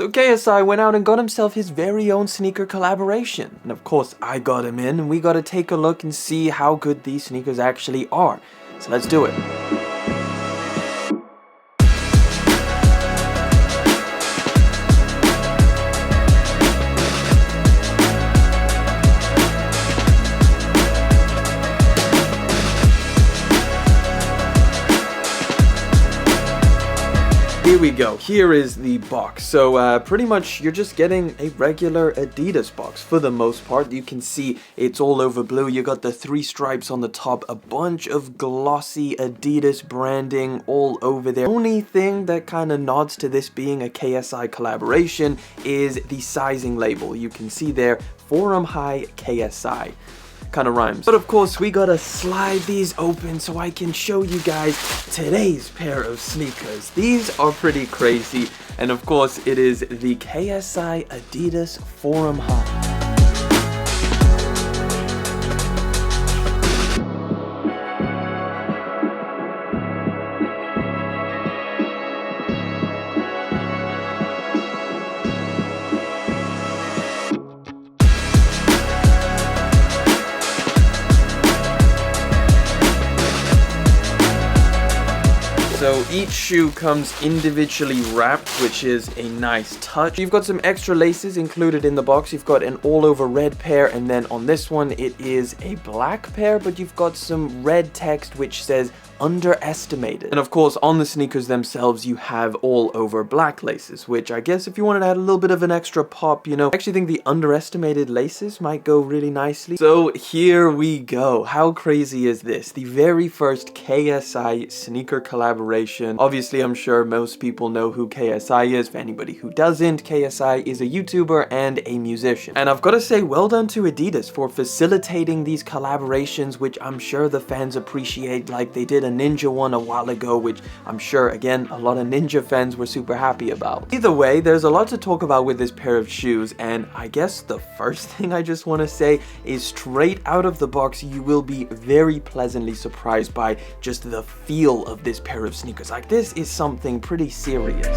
So KSI went out and got himself his very own sneaker collaboration. And of course, I got him in, and we got to take a look and see how good these sneakers actually are. So let's do it. Here we go. Here is the box. So pretty much you're just getting a regular Adidas box for the most part. You can see it's all over blue. You got the 3 stripes on the top, a bunch of glossy Adidas branding all over there. The only thing that kind of nods to this being a KSI collaboration is the sizing label. You can see there, Forum High KSI. Kind of rhymes. But of course, we gotta slide these open so I can show you guys today's pair of sneakers. These are pretty crazy, and of course, it is the KSI Adidas Forum High. So each shoe comes individually wrapped, which is a nice touch. You've got some extra laces included in the box. You've got an all over red pair, and then on this one it is a black pair, but you've got some red text which says underestimated. And of course, on the sneakers themselves, you have all over black laces, which I guess if you wanted to add a little bit of an extra pop, you know, I actually think the underestimated laces might go really nicely. So here we go. How crazy is this? The very first KSI sneaker collaboration. Obviously, I'm sure most people know who KSI is. For anybody who doesn't, KSI is a YouTuber and a musician. And I've got to say, well done to Adidas for facilitating these collaborations, which I'm sure the fans appreciate, like they did a Ninja one a while ago, which I'm sure, again, a lot of Ninja fans were super happy about. Either way, there's a lot to talk about with this pair of shoes, and I guess the first thing I just want to say is straight out of the box, you will be very pleasantly surprised by just the feel of this pair of sneakers. Like, this is something pretty serious.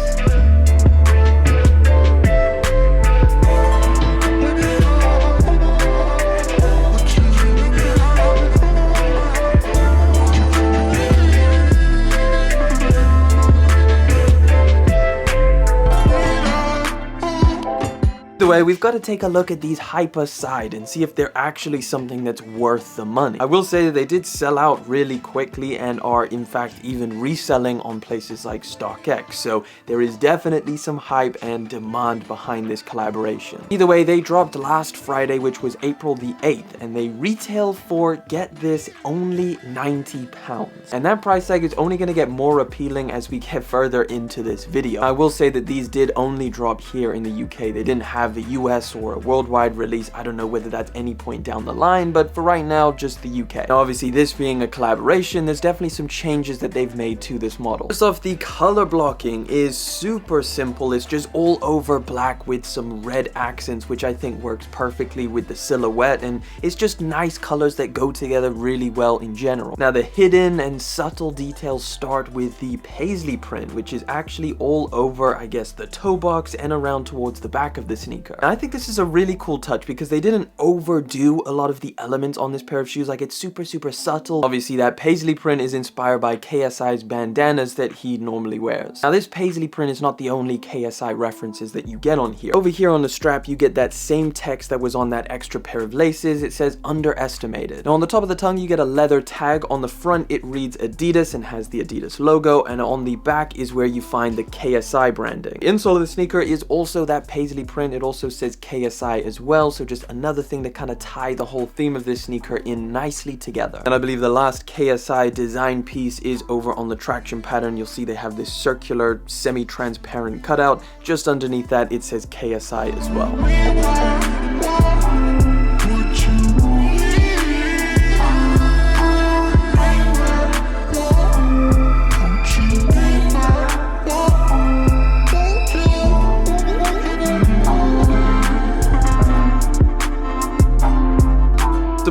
Either way, we've got to take a look at these hyper side and see if they're actually something that's worth the money. I will say that they did sell out really quickly and are in fact even reselling on places like StockX, so there is definitely some hype and demand behind this collaboration. Either way, they dropped last Friday, which was April the 8th, and they retail for, get this, only £90. And that price tag is only going to get more appealing as we get further into this video. I will say that these did only drop here in the UK. They didn't have the US or a worldwide release. I don't know whether that's any point down the line, but for right now, just the UK. Now, obviously, this being a collaboration, there's definitely some changes that they've made to this model. First off, the color blocking is super simple. It's just all over black with some red accents, which I think works perfectly with the silhouette, and it's just nice colors that go together really well in general. Now, the hidden and subtle details start with the paisley print, which is actually all over, I guess, the toe box and around towards the back of the sneaker. And I think this is a really cool touch because they didn't overdo a lot of the elements on this pair of shoes. Like, it's super subtle. Obviously, that paisley print is inspired by KSI's bandanas that he normally wears. Now, this paisley print is not the only KSI references that you get on here. Over here on the strap, you get that same text that was on that extra pair of laces. It says underestimated. Now, on the top of the tongue, you get a leather tag. On the front, it reads Adidas and has the Adidas logo, and on the back is where you find the KSI branding. The insole of the sneaker is also that paisley print. It also says KSI as well, so just another thing to kind of tie the whole theme of this sneaker in nicely together. And I believe the last KSI design piece is over on the traction pattern. You'll see they have this circular semi-transparent cutout. Just underneath that, it says KSI as well.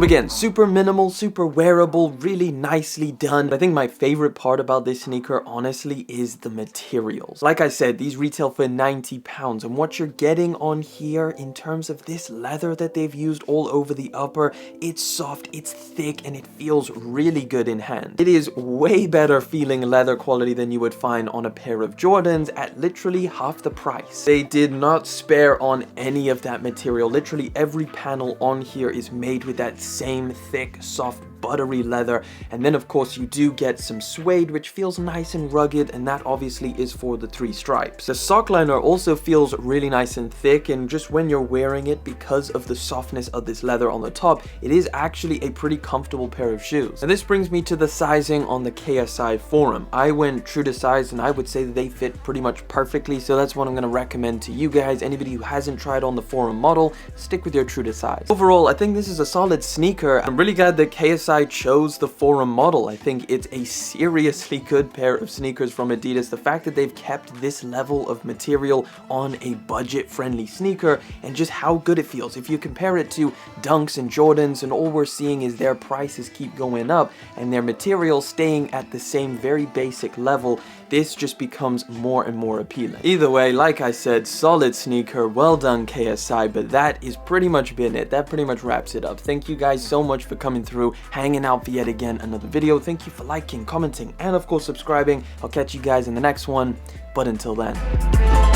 again, super minimal, super wearable, really nicely done. I think my favorite part about this sneaker, honestly, is the materials. Like I said, these retail for £90, and what you're getting on here in terms of this leather that they've used all over the upper, it's soft, it's thick, and it feels really good in hand. It is way better feeling leather quality than you would find on a pair of Jordans at literally half the price. They did not spare on any of that material. Literally every panel on here is made with that same thick, soft, buttery leather, and then of course you do get some suede, which feels nice and rugged, and that obviously is for the 3 stripes. The sock liner also feels really nice and thick, and just when you're wearing it, because of the softness of this leather on the top, it is actually a pretty comfortable pair of shoes. And this brings me to the sizing on the KSI forum. I went true to size, and I would say that they fit pretty much perfectly, so that's what I'm going to recommend to you guys. Anybody who hasn't tried on the forum model, stick with your true to size. Overall, I think this is a solid sneaker. I'm really glad that KSI chose the forum model. I think it's a seriously good pair of sneakers from Adidas. The fact that they've kept this level of material on a budget-friendly sneaker, and just how good it feels. If you compare it to Dunks and Jordans, and all we're seeing is their prices keep going up and their material staying at the same very basic level, this just becomes more and more appealing. Either way, like I said, solid sneaker, well done KSI, but that is pretty much been it. That pretty much wraps it up. Thank you guys so much for coming through, hanging out for yet again another video. Thank you for liking, commenting, and of course subscribing. I'll catch you guys in the next one, but until then.